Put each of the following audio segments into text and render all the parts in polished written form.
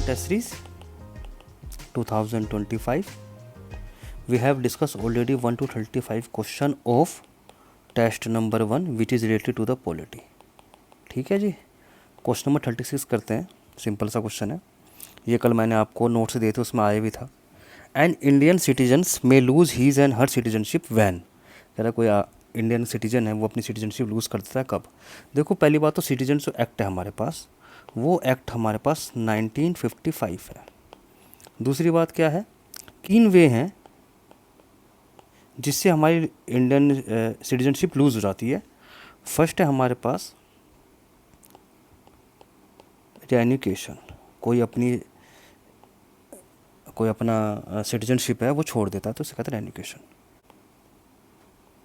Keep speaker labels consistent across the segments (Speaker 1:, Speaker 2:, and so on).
Speaker 1: test series 2025. We have discussed already 1 to 35 question of test number 1 which is related to the polity. ठीक है जी, question number 36 करते हैं. Simple सा question है, ये कल मैंने आपको नोट्स दिए थे, उसमें आया भी था. And Indian citizens may lose his and her citizenship when. कह रहा कोई इंडियन सिटीजन है वो अपनी सिटीजनशिप लूज़ कर देता है कब. देखो पहली बात तो सिटीजन जो एक्ट है हमारे पास, वो एक्ट हमारे पास 1955 है. दूसरी बात क्या है, 3 वे हैं जिससे हमारी इंडियन सिटीजनशिप लूज़ हो जाती है. फर्स्ट है हमारे पास रेन्यूकेशन, कोई अपना सिटीजनशिप है वो छोड़ देता है तो उसे कहते हैं रेन्यूकेशन.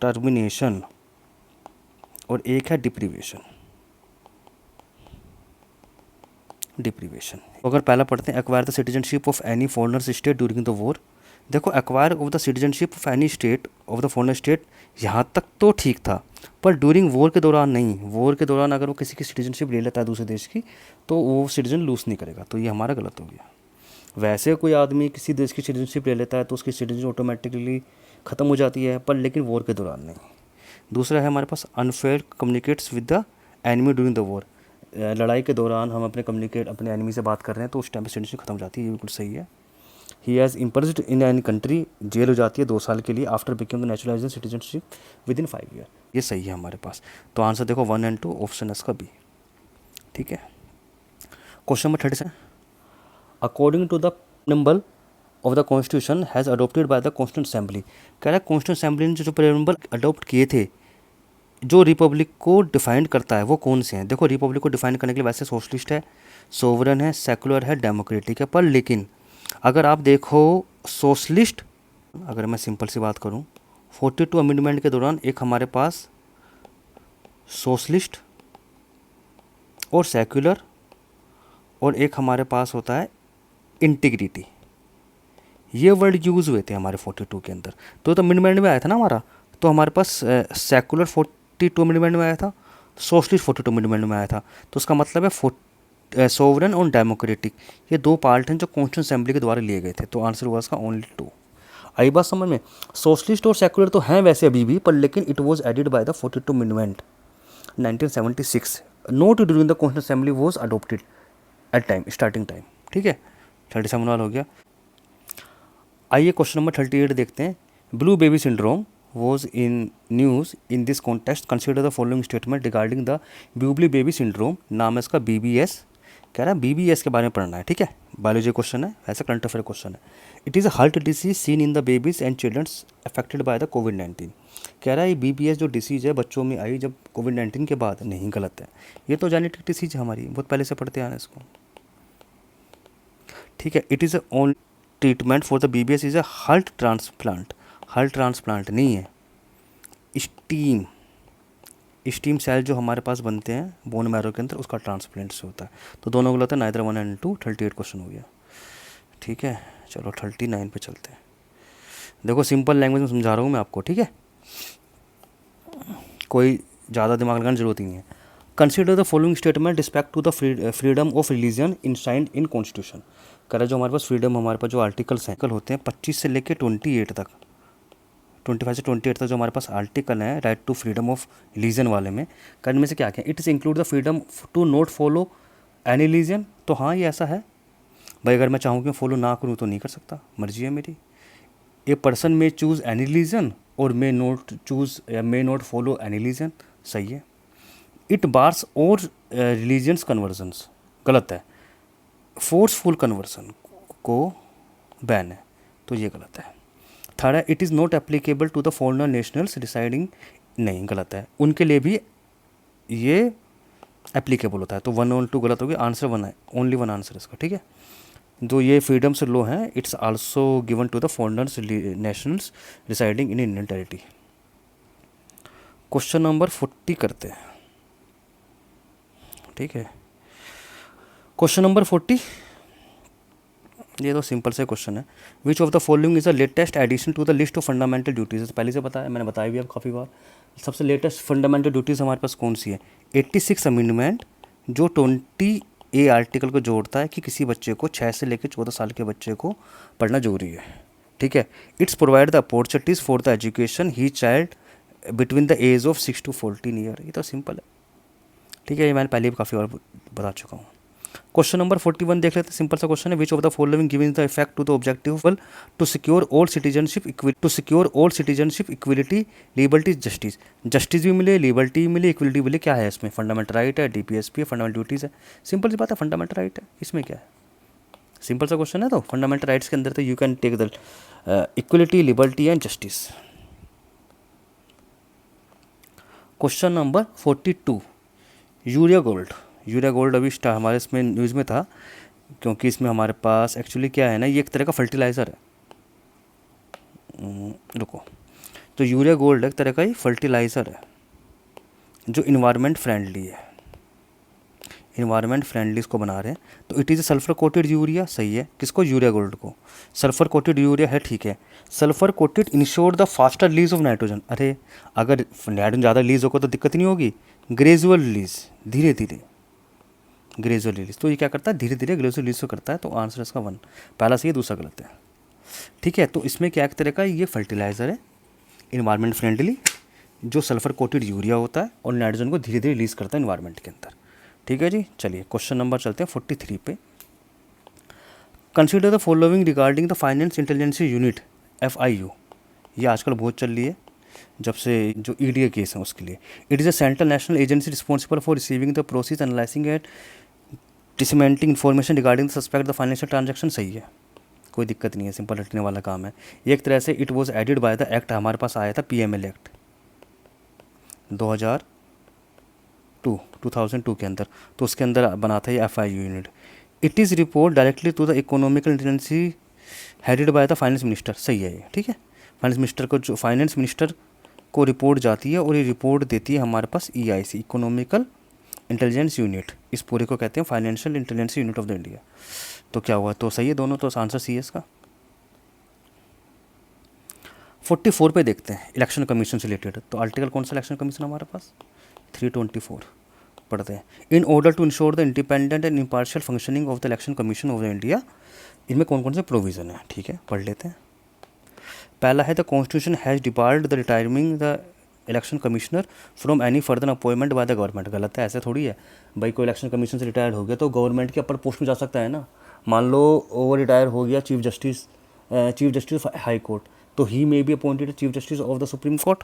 Speaker 1: टर्मिनेशन और एक है डिप्रीवेशन. अगर पहला पढ़ते हैं, acquire the citizenship of any foreigner state during the war. देखो acquire of the citizenship of any state of the foreigner state यहाँ तक तो ठीक था, पर ड्यूरिंग वॉर के दौरान नहीं. वॉर के दौरान अगर वो किसी की सिटीजनशिप ले लेता है दूसरे देश की तो वो सिटीजन लूज नहीं करेगा, तो ये हमारा गलत हो गया. वैसे कोई आदमी किसी देश की सिटीजनशिप ले लेता है तो उसकी सिटीजनशिप ऑटोमेटिकली ख़त्म हो जाती है, पर लेकिन वॉर के दौरान नहीं. दूसरा है हमारे पास unfair communicates with the enemy during the war. लड़ाई के दौरान हम अपने एनिमी से बात कर रहे हैं तो उस टाइम पर सिटीजनशिप खत्म हो जाती है, ये बिल्कुल सही है. He has imprisoned in any country, jail हो जाती है 2 साल के लिए after become the naturalization citizenship within 5 year. ये सही है हमारे पास. तो आंसर देखो 1 और 2, ऑप्शन इसका बी. ठीक है. Question number 37, according to the preamble of the constitution has adopted by the constituent assembly. कह रहा है कॉन्स्टिट्यूंट असेंबली ने जो प्रेम्बल अडोप्ट किए थे जो रिपब्लिक को डिफाइन करता है वो कौन से हैं. देखो रिपब्लिक को डिफाइन करने के लिए वैसे सोशलिस्ट है, सोवरन है, सेकुलर है, डेमोक्रेटिक है, पर लेकिन अगर आप देखो सोशलिस्ट, अगर मैं सिंपल सी बात करूं, 42 अमेंडमेंट के दौरान एक हमारे पास सोशलिस्ट और सेक्युलर और एक हमारे पास होता है इंटीग्रिटी. ये वर्ड यूज़ हुए थे हमारे 42 के अंदर. तो अमेंडमेंट में आया था ना हमारा, तो हमारे पास सेक्युलर 42 अमेंडमेंट में आया था, सोशलिस्ट 42 अमेंडमेंट में आया था. तो उसका मतलब है सोवरन और डेमोक्रेटिक, ये 2 पार्ट हैं जो कॉन्स्टिट्यूंट असेंबली के द्वारा लिए गए थे. तो आंसर हुआ इसका ओनली 2. आई बात समझ में. सोशलिस्ट और सेक्युलर तो हैं वैसे अभी भी, पर लेकिन it was added by the 42 amendment 1976. Note during the constituent assembly was adopted at time, starting time. ठीक है, 37 वाला हो गया. आइए क्वेश्चन नंबर 38 देखते हैं. Blue baby syndrome was in news in this context. Consider the following statement regarding the blue baby syndrome. नाम है इसका BBS. कह रहा है BBS के बारे में पढ़ना है. ठीक है, बायोलॉजी क्वेश्चन है, ऐसा करंट अफेयर क्वेश्चन है. It is a heart disease seen in the babies and childrens affected by the कोविड-19. कह रहा है ये BBS जो डिसीज़ है बच्चों में आई जब कोविड-19 के बाद. नहीं, गलत है. ये तो जेनेटिक डिसीज है हमारी, बहुत पहले से पढ़ते आना इसको. ठीक है. It is a only treatment for the BBS is a heart transplant. Heart transplant नहीं है, स्टीम सेल जो हमारे पास बनते हैं बोन मैरो के अंदर, उसका ट्रांसप्लांट से होता है. तो दोनों गलत है, नाइदर 1 और 2. 38 क्वेश्चन हो गया. ठीक है, चलो 39 पे चलते हैं. देखो सिंपल लैंग्वेज में समझा रहा हूँ मैं आपको. ठीक है, कोई ज़्यादा दिमाग लगाने की जरूरत ही नहीं है. Consider the following statement respect to the freedom of religion enshrined in constitution. कह रहा है जो हमारे पास फ्रीडम, हमारे पास जो आर्टिकल्स हैं होते हैं 25 से लेकर 28 तक, 25 से 28 तक जो हमारे पास आर्टिकल हैं right to freedom of religion वाले में, करने में से क्या क्या, it is include the freedom to not follow any religion. तो हाँ ये ऐसा है भाई, अगर मैं चाहूँ कि मैं फॉलो ना करूँ तो नहीं कर सकता, मर्जी है मेरी. A person may choose any religion और मे नॉट चूज़ या may not follow any religion. सही है. इट बार्स और रिलीजियस कन्वर्जन्स. गलत है. फोर्सफुल कन्वर्सन को बैन है, तो ये गलत है. थर्ड है it is not applicable to the foreigner nationals residing. नहीं, गलत है. उनके लिए भी ये एप्लीकेबल होता है. तो 1 और 2 गलत हो गया. आंसर 1 है, ओनली 1 आंसर इसका. ठीक है, जो ये फ्रीडम से लो हैं it's also given to the foreigners nationals residing in Indian territory. Question number 40 करते हैं. ठीक है, क्वेश्चन नंबर 40, ये तो सिंपल से क्वेश्चन है. Which of the following is the latest addition to the list of fundamental duties. पहले से बताया, मैंने बताया भी अब काफ़ी बार. सबसे लेटेस्ट फंडामेंटल ड्यूटीज़ हमारे पास कौन सी है? 86 अमेंडमेंट जो ए आर्टिकल को जोड़ता है कि किसी बच्चे को 6 से लेकर 14 साल के बच्चे को पढ़ना जरूरी है, ठीक है। It's provide the opportunities for the education he child between the age of 6 to 14 year. ये तो सिंपल है, ठीक है, ये मैंने पहले भी काफ़ी और बता चुका हूँ। क्वेश्चन नंबर 41 देख लेते हैं, सिंपल सा क्वेश्चन है, which of the following giving the effect to the objective to secure all citizenship equality liberty justice. Justice भी मिले, लिबर्टी भी मिले, इक्वलिटी मिले, क्या है इसमें? फंडामेंटल राइट है, डीपीएसपी है, फंडामेंटल ड्यूटीज़ है। सिंपल सी बात है, फंडामेंटल राइट है, इसमें क्या है? सिंपल सा क्वेश्चन है, तो फंडामेंटल राइट्स के अंदर तो you can take the equality, liberty and justice. Question number 42, urea gold अभी हमारे इसमें न्यूज़ में था, क्योंकि इसमें हमारे पास एक्चुअली क्या है ना, ये एक तरह का फर्टिलाइज़र है। रुको, तो यूरिया गोल्ड एक तरह का ही फर्टिलाइज़र है जो इन्वायरमेंट फ्रेंडली है, इन्वायरमेंट फ्रेंडली इसको बना रहे हैं। तो it is sulphur coated urea, सही है। किसको? यूरिया गोल्ड को। सल्फर कोटेड यूरिया है, ठीक है। Sulphur coated ensure the faster release of nitrogen. अरे अगर नाइट्रोजन ज़्यादा रिलीज होगा तो दिक्कत नहीं होगी, ग्रेजुअल रिलीज, धीरे धीरे ग्रेजुअल रिलीज। तो ये क्या करता है? धीरे धीरे ग्रेजुअल रिलीज को करता है। तो आंसर इसका 1, पहला सही है, दूसरा गलत है, ठीक है। तो इसमें क्या एक तरह का ये फर्टिलाइज़र है इन्वायरमेंट फ्रेंडली, जो सल्फर कोटेड यूरिया होता है और नाइट्रोजन को धीरे धीरे रिलीज करता है इन्वायरमेंट के अंदर, ठीक है जी। चलिए क्वेश्चन नंबर चलते हैं 43 पे। Consider the following regarding the finance intelligence unit FIU। ये आजकल बहुत चल रही है, जब से जो EDA केस है उसके लिए। It is a central national agency responsible for receiving the process, analysing and disseminating information regarding the suspect the financial transaction. सही है, कोई दिक्कत नहीं है, सिंपल रटने वाला काम है। ये एक तरह से it was added by the act, हमारे पास आया था PML एक्ट 2002 के अंदर, तो उसके अंदर बना था ये FIU unit. It is report directly to the economical intelligence headed by the finance minister. सही है ये, ठीक है। फाइनेंस मिनिस्टर को, जो फाइनेंस मिनिस्टर को रिपोर्ट जाती है और ये रिपोर्ट देती है हमारे पास EIC, इकोनॉमिकल इंटेलिजेंस यूनिट। इस पूरे को कहते हैं financial intelligence unit of the India. तो क्या हुआ? तो सही है दोनों, तो आंसर सी है इसका। 44 पे देखते हैं, इलेक्शन कमीशन से रिलेटेड। तो आर्टिकल कौन सा इलेक्शन कमीशन हमारे पास? 324 पढ़ते हैं। In order to ensure the independent and impartial functioning of the election commission of the India. इनमें कौन कौन से प्रोविज़न है, ठीक है, पढ़ लेते हैं। पहला है the constitution has debarred the retiring the election commissioner from any further appointment by the government. गलत है, ऐसे थोड़ी है भाई, कोई इलेक्शन कमीशन से रिटायर्ड हो गया तो गवर्नमेंट के अपर पोस्ट में जा सकता है ना। मान लो वो रिटायर हो गया चीफ जस्टिस हाई कोर्ट, तो ही may be appointed chief justice of the supreme court.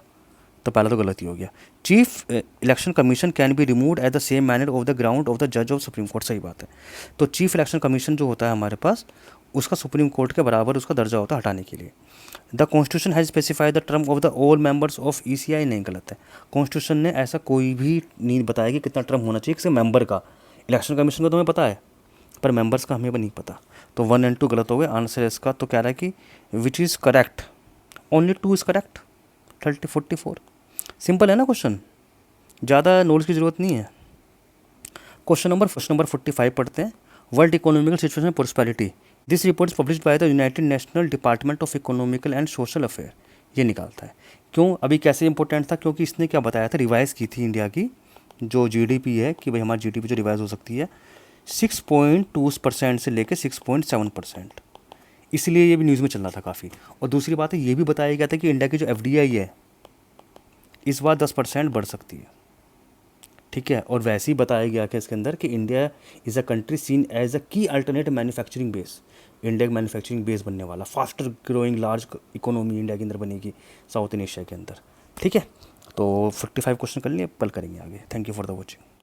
Speaker 1: तो पहला तो गलत ही हो गया। Chief election commission can be removed at the same manner of the ground of the जज ऑफ सुप्रीम कोर्ट। सही बात है। तो चीफ इलेक्शन कमीशन जो होता है हमारे पास, उसका सुप्रीम कोर्ट के बराबर उसका दर्जा होता है हटाने के लिए। The constitution has specified the term of the all members of ECI। नहीं, गलत है। कॉन्स्टिट्यूशन ने ऐसा कोई भी नहीं बताया कि कितना टर्म होना चाहिए किसी मेंबर का। इलेक्शन कमीशन का तुम्हें पता है, पर मेंबर्स का हमें नहीं पता। तो 1 और 2 गलत हो गए। आंसर इसका तो कह रहा है कि which is correct, only 2 is correct. 44 simple है ना क्वेश्चन, ज़्यादा नॉलेज की ज़रूरत नहीं है। क्वेश्चन नंबर 45 पढ़ते हैं। World economical situation and prosperity. This report is published by the United national department of economical and social affair. ये निकालता है। क्यों? अभी कैसे इंपॉर्टेंट था? क्योंकि इसने क्या बताया था, रिवाइज़ की थी इंडिया की जो GDP है, कि भाई हमारी GDP जो रिवाइज हो सकती है 6.2% से लेकर 6.7%। इसलिए ये भी न्यूज़ में चल रहा था काफ़ी। और दूसरी बात है, ये भी बताया गया था कि इंडिया की जो FDI है इस बार 10% बढ़ सकती है, ठीक है। और वैसे ही बताया गया कि इसके अंदर कि India is a country seen as a key alternate manufacturing base. India का मैन्युफैक्चरिंग बेस बनने वाला, faster growing large economy India के अंदर बनेगी साउथ इन एशिया के अंदर, ठीक है। तो 45 क्वेश्चन कर लिए, कल करेंगे आगे। Thank you for the watching.